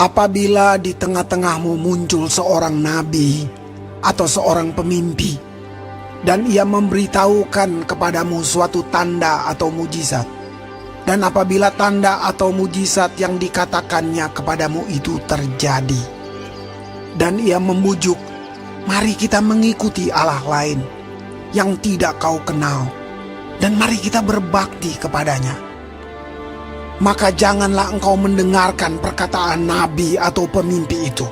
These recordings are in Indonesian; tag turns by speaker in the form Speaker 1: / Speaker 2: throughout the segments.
Speaker 1: Apabila di tengah-tengahmu muncul seorang nabi atau seorang pemimpi, dan ia memberitahukan kepadamu suatu tanda atau mujizat, dan apabila tanda atau mujizat yang dikatakannya kepadamu itu terjadi, dan ia membujuk, mari kita mengikuti Allah lain yang tidak kau kenal, dan mari kita berbakti kepadanya. Maka janganlah engkau mendengarkan perkataan nabi atau pemimpi itu.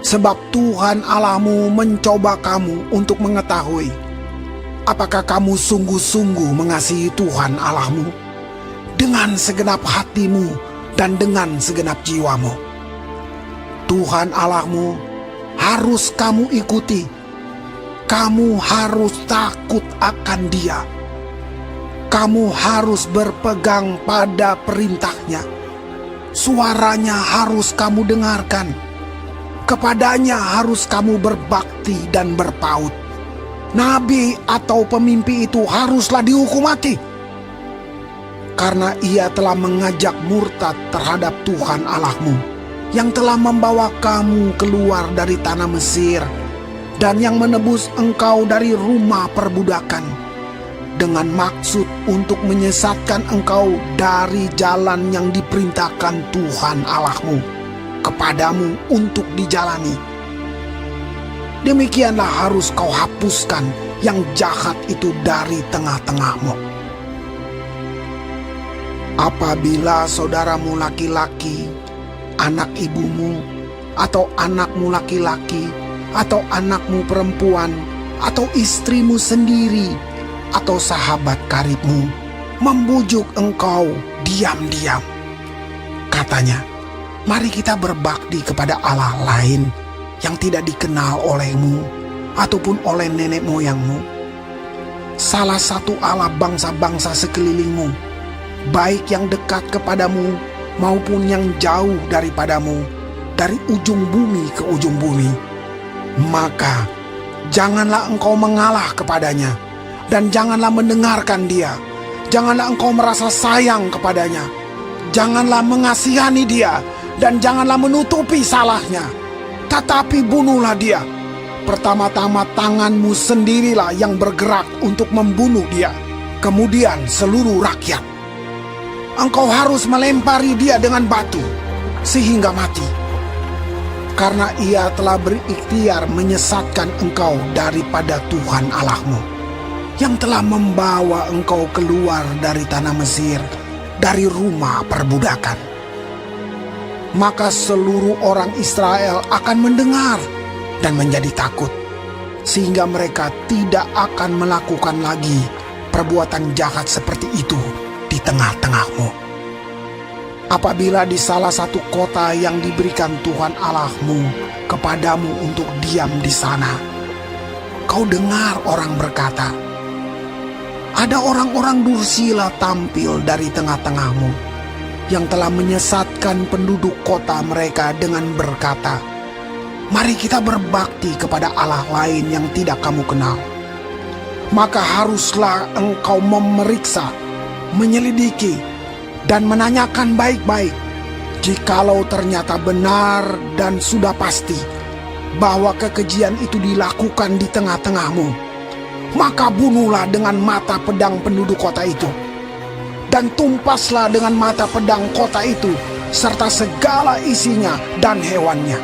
Speaker 1: Sebab Tuhan Allahmu mencoba kamu untuk mengetahui apakah kamu sungguh-sungguh mengasihi Tuhan Allahmu dengan segenap hatimu dan dengan segenap jiwamu. Tuhan Allahmu harus kamu ikuti. Kamu harus takut akan Dia. Kamu harus berpegang pada perintahnya. Suaranya harus kamu dengarkan. Kepadanya harus kamu berbakti dan berpaut. Nabi atau pemimpi itu haruslah dihukum mati, karena ia telah mengajak murtad terhadap Tuhan Allahmu, yang telah membawa kamu keluar dari tanah Mesir, dan yang menebus engkau dari rumah perbudakan, dengan maksud untuk menyesatkan engkau dari jalan yang diperintahkan Tuhan Allahmu kepadamu untuk dijalani. Demikianlah harus kau hapuskan yang jahat itu dari tengah-tengahmu. Apabila saudaramu laki-laki, anak ibumu, atau anakmu laki-laki, atau anakmu perempuan, atau istrimu sendiri, atau sahabat karibmu membujuk engkau diam-diam, katanya, mari kita berbakti kepada Allah lain yang tidak dikenal olehmu ataupun oleh nenek moyangmu, salah satu Allah bangsa-bangsa sekelilingmu, baik yang dekat kepadamu maupun yang jauh daripadamu, dari ujung bumi ke ujung bumi. Maka janganlah engkau mengalah kepadanya, dan janganlah mendengarkan dia. Janganlah engkau merasa sayang kepadanya. Janganlah mengasihani dia, dan janganlah menutupi salahnya. Tetapi bunuhlah dia. Pertama-tama tanganmu sendirilah yang bergerak untuk membunuh dia. Kemudian seluruh rakyat. Engkau harus melempari dia dengan batu sehingga mati, karena ia telah berikhtiar menyesatkan engkau daripada Tuhan Allahmu, yang telah membawa engkau keluar dari tanah Mesir, dari rumah perbudakan. Maka seluruh orang Israel akan mendengar dan menjadi takut, sehingga mereka tidak akan melakukan lagi perbuatan jahat seperti itu di tengah-tengahmu. Apabila di salah satu kota yang diberikan Tuhan Allahmu kepadamu untuk diam di sana, kau dengar orang berkata, ada orang-orang dursila tampil dari tengah-tengahmu, yang telah menyesatkan penduduk kota mereka dengan berkata, mari kita berbakti kepada Allah lain yang tidak kamu kenal. Maka haruslah engkau memeriksa, menyelidiki, dan menanyakan baik-baik. Jikalau ternyata benar dan sudah pasti bahwa kekejian itu dilakukan di tengah-tengahmu, maka bunuhlah dengan mata pedang penduduk kota itu, dan tumpaslah dengan mata pedang kota itu serta segala isinya dan hewannya.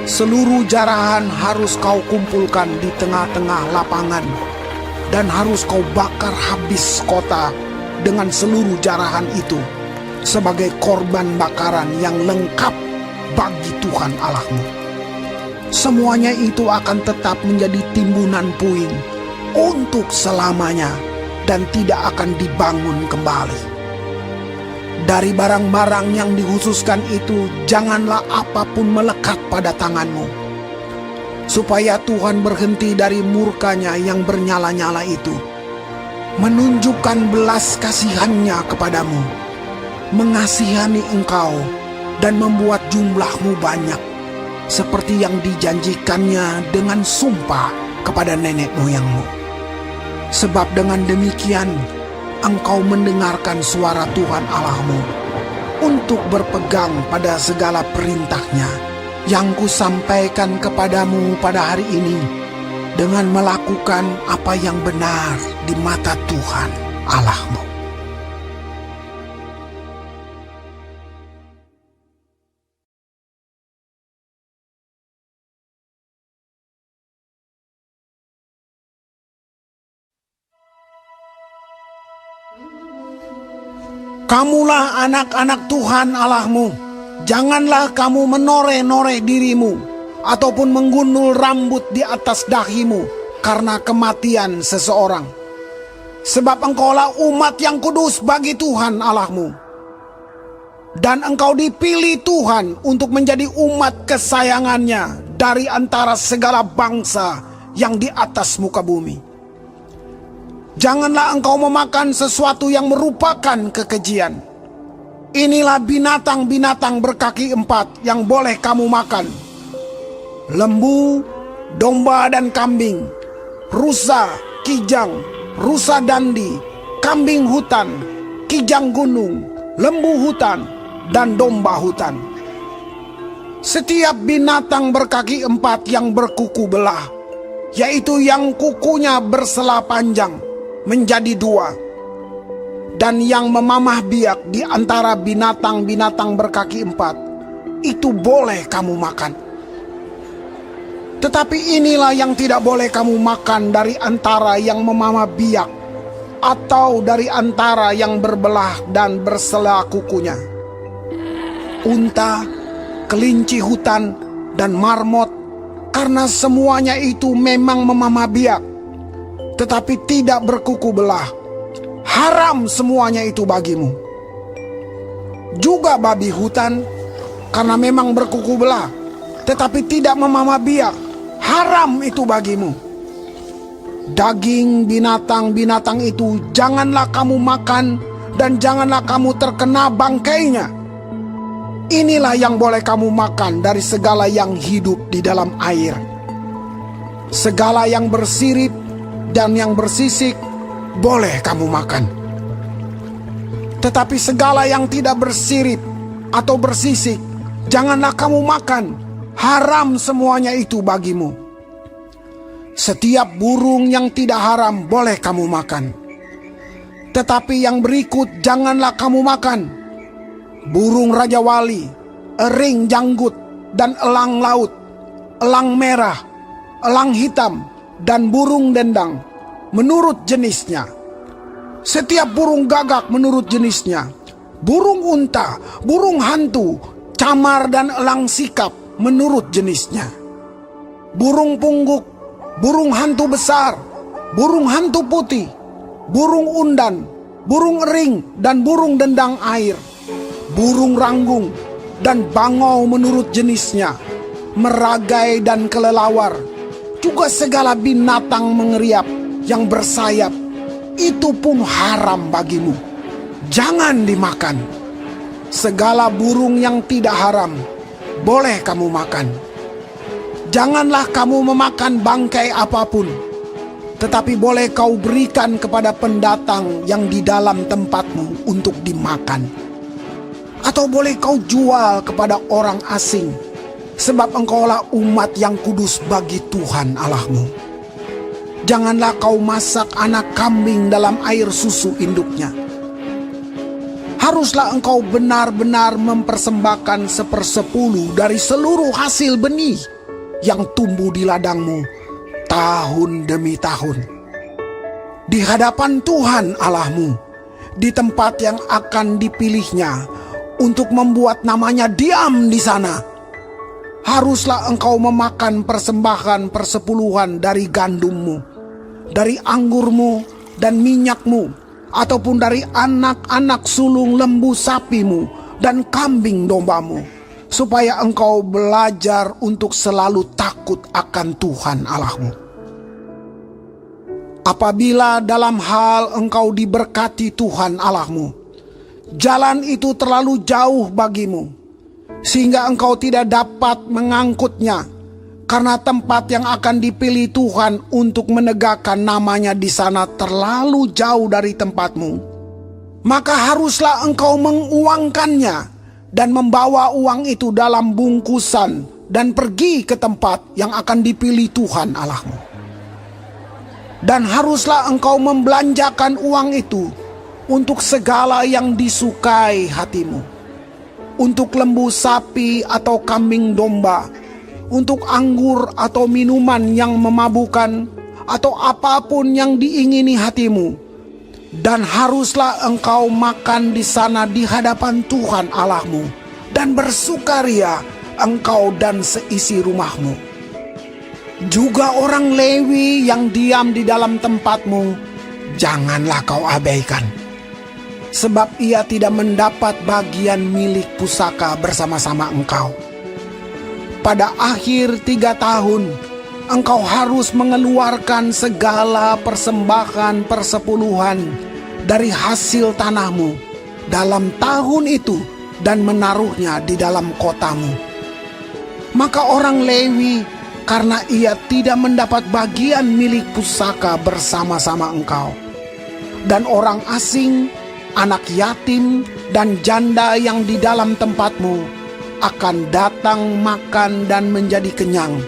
Speaker 1: Seluruh jarahan harus kau kumpulkan di tengah-tengah lapangan, dan harus kau bakar habis kota dengan seluruh jarahan itu sebagai korban bakaran yang lengkap bagi Tuhan Allahmu. Semuanya itu akan tetap menjadi timbunan puing untuk selamanya dan tidak akan dibangun kembali. Dari barang-barang yang dikhususkan itu janganlah apapun melekat pada tanganmu, supaya Tuhan berhenti dari murkanya yang bernyala-nyala itu, menunjukkan belas kasihannya kepadamu, mengasihani engkau, dan membuat jumlahmu banyak, seperti yang dijanjikannya dengan sumpah kepada nenek moyangmu. Sebab dengan demikian engkau mendengarkan suara Tuhan Allahmu, untuk berpegang pada segala perintahnya yang kusampaikan kepadamu pada hari ini, dengan melakukan apa yang benar di mata Tuhan Allahmu. Kamulah anak-anak Tuhan Allahmu. Janganlah kamu menoreh-noreh dirimu ataupun menggundul rambut di atas dahimu karena kematian seseorang. Sebab engkaulah umat yang kudus bagi Tuhan Allahmu. Dan engkau dipilih Tuhan untuk menjadi umat kesayangannya dari antara segala bangsa yang di atas muka bumi. Janganlah engkau memakan sesuatu yang merupakan kekejian. Inilah binatang-binatang berkaki 4 yang boleh kamu makan: lembu, domba dan kambing, rusa, kijang, rusa dandi, kambing hutan, kijang gunung, lembu hutan, dan domba hutan. Setiap binatang berkaki 4 yang berkuku belah, yaitu yang kukunya bersela panjang, menjadi 2, dan yang memamah biak di antara binatang-binatang berkaki 4, itu boleh kamu makan. Tetapi inilah yang tidak boleh kamu makan dari antara yang memamah biak atau dari antara yang berbelah dan bersela kukunya: unta, kelinci hutan, dan marmot, karena semuanya itu memang memamah biak tetapi tidak berkuku belah. Haram semuanya itu bagimu. Juga babi hutan, karena memang berkuku belah tetapi tidak memamah biak. Haram itu bagimu. Daging binatang-binatang itu janganlah kamu makan, dan janganlah kamu terkena bangkainya. Inilah yang boleh kamu makan dari segala yang hidup di dalam air. Segala yang bersirip dan yang bersisik boleh kamu makan. Tetapi segala yang tidak bersirip atau bersisik janganlah kamu makan. Haram semuanya itu bagimu. Setiap burung yang tidak haram boleh kamu makan. Tetapi yang berikut janganlah kamu makan: burung rajawali, ering janggut, dan elang laut, elang merah, elang hitam, dan burung dendang menurut jenisnya. Setiap burung gagak menurut jenisnya, burung unta, burung hantu, camar, dan elang sikap menurut jenisnya. Burung pungguk, burung hantu besar, burung hantu putih, burung undan, burung ering, dan burung dendang air, burung ranggung, dan bangau menurut jenisnya, meragai dan kelelawar, juga segala binatang mengeriap yang bersayap, itu pun haram bagimu. Jangan dimakan. Segala burung yang tidak haram boleh kamu makan. Janganlah kamu memakan bangkai apapun, tetapi boleh kau berikan kepada pendatang yang di dalam tempatmu untuk dimakan. Atau boleh kau jual kepada orang asing, sebab engkaulah umat yang kudus bagi Tuhan Allahmu. Janganlah kau masak anak kambing dalam air susu induknya. Haruslah engkau benar-benar mempersembahkan 1/10 dari seluruh hasil benih yang tumbuh di ladangmu tahun demi tahun, di hadapan Tuhan Allahmu, di tempat yang akan dipilihnya untuk membuat namanya diam di sana. Haruslah engkau memakan persembahan persepuluhan dari gandummu, dari anggurmu dan minyakmu, ataupun dari anak-anak sulung lembu sapimu dan kambing dombamu, supaya engkau belajar untuk selalu takut akan Tuhan Allahmu. Apabila dalam hal engkau diberkati Tuhan Allahmu, jalan itu terlalu jauh bagimu, sehingga engkau tidak dapat mengangkutnya, karena tempat yang akan dipilih Tuhan untuk menegakkan namanya di sana terlalu jauh dari tempatmu. maka haruslah engkau menguangkannya dan membawa uang itu dalam bungkusan dan pergi ke tempat yang akan dipilih Tuhan Allahmu. Dan haruslah engkau membelanjakan uang itu untuk segala yang disukai hatimu, untuk lembu sapi atau kambing domba, untuk anggur atau minuman yang memabukkan, atau apapun yang diingini hatimu. Dan haruslah engkau makan di sana di hadapan Tuhan Allahmu, dan bersukaria engkau dan seisi rumahmu. Juga orang Lewi yang diam di dalam tempatmu, janganlah kau abaikan, sebab ia tidak mendapat bagian milik pusaka bersama-sama engkau. Pada akhir 3 tahun, engkau harus mengeluarkan segala persembahan persepuluhan dari hasil tanahmu dalam tahun itu dan menaruhnya di dalam kotamu. Maka orang Lewi, karena ia tidak mendapat bagian milik pusaka bersama-sama engkau, dan orang asing, anak yatim, dan janda yang di dalam tempatmu akan datang makan dan menjadi kenyang,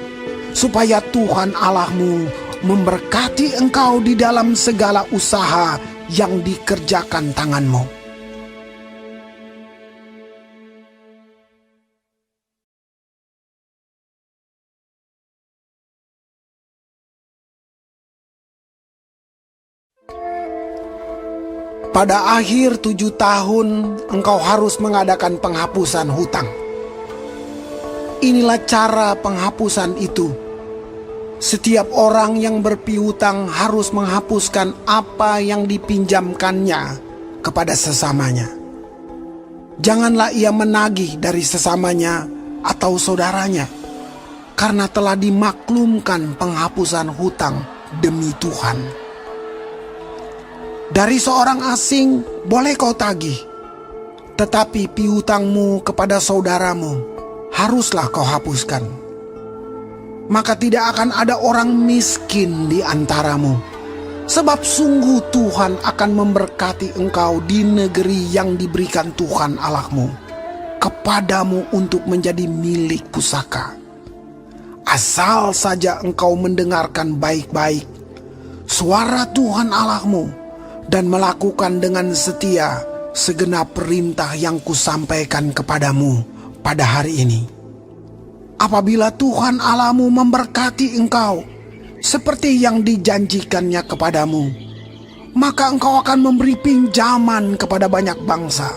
Speaker 1: supaya Tuhan Allahmu memberkati engkau di dalam segala usaha yang dikerjakan tanganmu. Pada akhir 7 tahun, engkau harus mengadakan penghapusan hutang. Inilah cara penghapusan itu. Setiap orang yang berpiutang harus menghapuskan apa yang dipinjamkannya kepada sesamanya. Janganlah ia menagih dari sesamanya atau saudaranya, karena telah dimaklumkan penghapusan hutang demi Tuhan. Dari seorang asing boleh kau tagih, tetapi piutangmu kepada saudaramu haruslah kau hapuskan. Maka tidak akan ada orang miskin di antaramu, sebab sungguh Tuhan akan memberkati engkau di negeri yang diberikan Tuhan Allahmu kepadamu untuk menjadi milik pusaka. Asal saja engkau mendengarkan baik-baik suara Tuhan Allahmu dan melakukan dengan setia segenap perintah yang kusampaikan kepadamu pada hari ini. Apabila Tuhan Allahmu memberkati engkau seperti yang dijanjikannya kepadamu, maka engkau akan memberi pinjaman kepada banyak bangsa,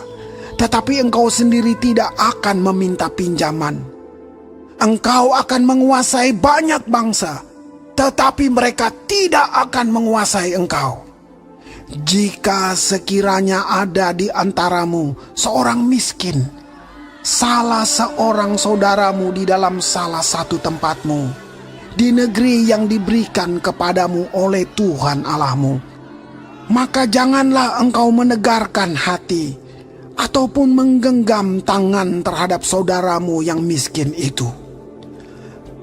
Speaker 1: tetapi engkau sendiri tidak akan meminta pinjaman. Engkau akan menguasai banyak bangsa, tetapi mereka tidak akan menguasai engkau. Jika sekiranya ada di antaramu seorang miskin, salah seorang saudaramu di dalam salah satu tempatmu, di negeri yang diberikan kepadamu oleh Tuhan Allahmu, maka janganlah engkau menegarkan hati ataupun menggenggam tangan terhadap saudaramu yang miskin itu.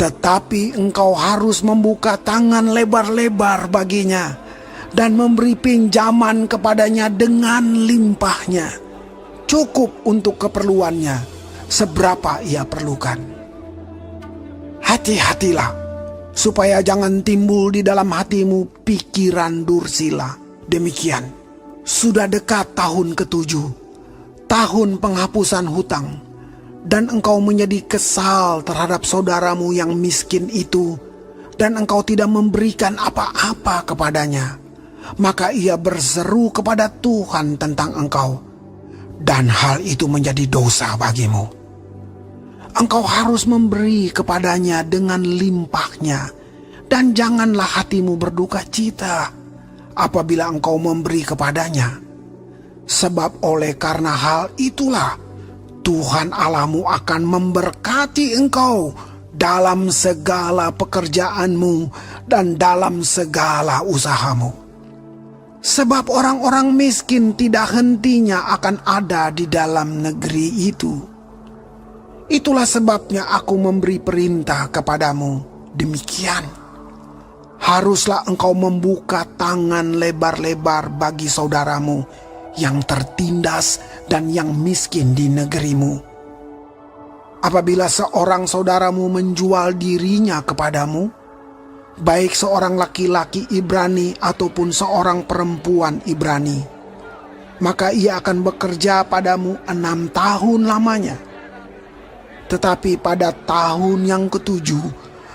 Speaker 1: Tetapi engkau harus membuka tangan lebar-lebar baginya dan memberi pinjaman kepadanya dengan limpahnya, cukup untuk keperluannya seberapa ia perlukan. Hati-hatilah supaya jangan timbul di dalam hatimu pikiran dursila. Demikian, sudah dekat tahun ke-7, tahun penghapusan hutang, dan engkau menjadi kesal terhadap saudaramu yang miskin itu, dan engkau tidak memberikan apa-apa kepadanya, maka ia berseru kepada Tuhan tentang engkau, dan hal itu menjadi dosa bagimu. Engkau harus memberi kepadanya dengan limpahnya, dan janganlah hatimu berduka cita apabila engkau memberi kepadanya. Sebab oleh karena hal itulah Tuhan Allahmu akan memberkati engkau dalam segala pekerjaanmu dan dalam segala usahamu. Sebab orang-orang miskin tidak hentinya akan ada di dalam negeri itu. Itulah sebabnya aku memberi perintah kepadamu demikian. Haruslah engkau membuka tangan lebar-lebar bagi saudaramu yang tertindas, dan yang miskin di negerimu. Apabila seorang saudaramu menjual dirinya kepadamu, baik seorang laki-laki Ibrani ataupun seorang perempuan Ibrani, maka ia akan bekerja padamu 6 tahun lamanya. Tetapi pada tahun yang ketujuh,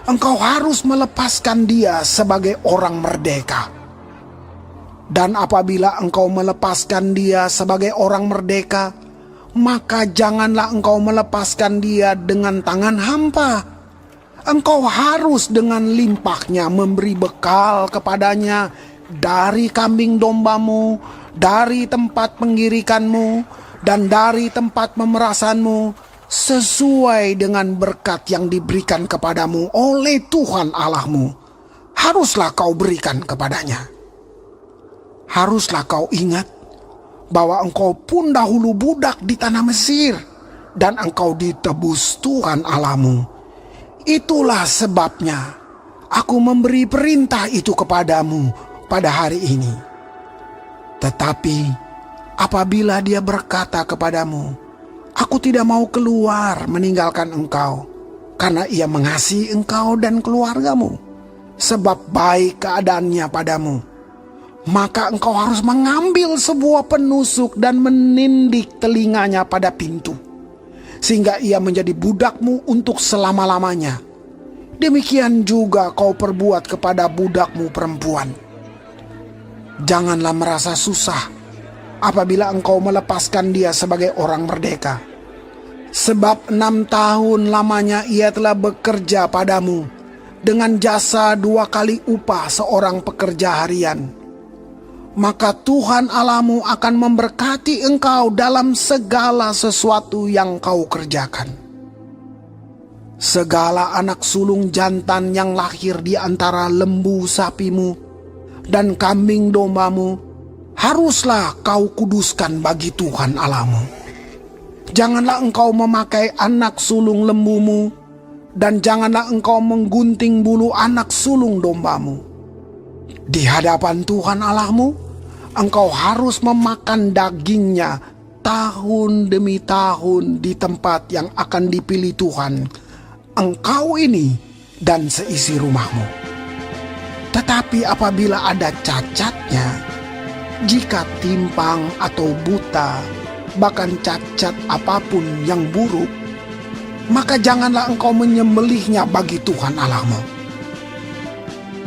Speaker 1: engkau harus melepaskan dia sebagai orang merdeka. Dan apabila engkau melepaskan dia sebagai orang merdeka, maka janganlah engkau melepaskan dia dengan tangan hampa. Engkau harus dengan limpahnya memberi bekal kepadanya dari kambing dombamu, dari tempat penggirikanmu, dan dari tempat pemerasanmu, sesuai dengan berkat yang diberikan kepadamu oleh Tuhan Allahmu. Haruslah kau berikan kepadanya. Haruslah kau ingat bahwa engkau pun dahulu budak di tanah Mesir, dan engkau ditebus Tuhan Allahmu. Itulah sebabnya aku memberi perintah itu kepadamu pada hari ini. Tetapi apabila dia berkata kepadamu, aku tidak mau keluar meninggalkan engkau, karena ia mengasihi engkau dan keluargamu, sebab baik keadaannya padamu, maka engkau harus mengambil sebuah penusuk dan menindik telinganya pada pintu, sehingga ia menjadi budakmu untuk selama-lamanya. Demikian juga kau perbuat kepada budakmu perempuan. Janganlah merasa susah apabila engkau melepaskan dia sebagai orang merdeka, sebab 6 tahun lamanya ia telah bekerja padamu dengan jasa 2 kali upah seorang pekerja harian. Maka Tuhan Allahmu akan memberkati engkau dalam segala sesuatu yang kau kerjakan. Segala anak sulung jantan yang lahir di antara lembu sapimu dan kambing dombamu haruslah kau kuduskan bagi Tuhan Allahmu. Janganlah engkau memakai anak sulung lembumu, dan janganlah engkau menggunting bulu anak sulung dombamu. Di hadapan Tuhan Allahmu, engkau harus memakan dagingnya tahun demi tahun di tempat yang akan dipilih Tuhan, engkau ini dan seisi rumahmu. Tetapi apabila ada cacatnya, jika timpang atau buta, bahkan cacat apapun yang buruk, maka janganlah engkau menyembelihnya bagi Tuhan Allahmu.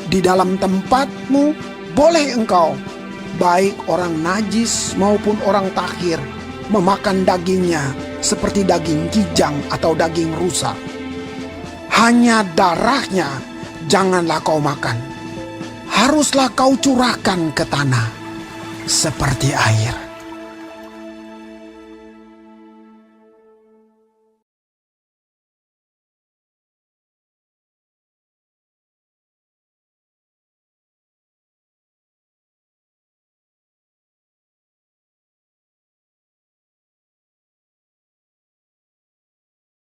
Speaker 1: Di dalam tempatmu boleh engkau, baik orang najis maupun orang tahir, memakan dagingnya seperti daging kijang atau daging rusa. Hanya darahnya janganlah kau makan. Haruslah kau curahkan ke tanah seperti air.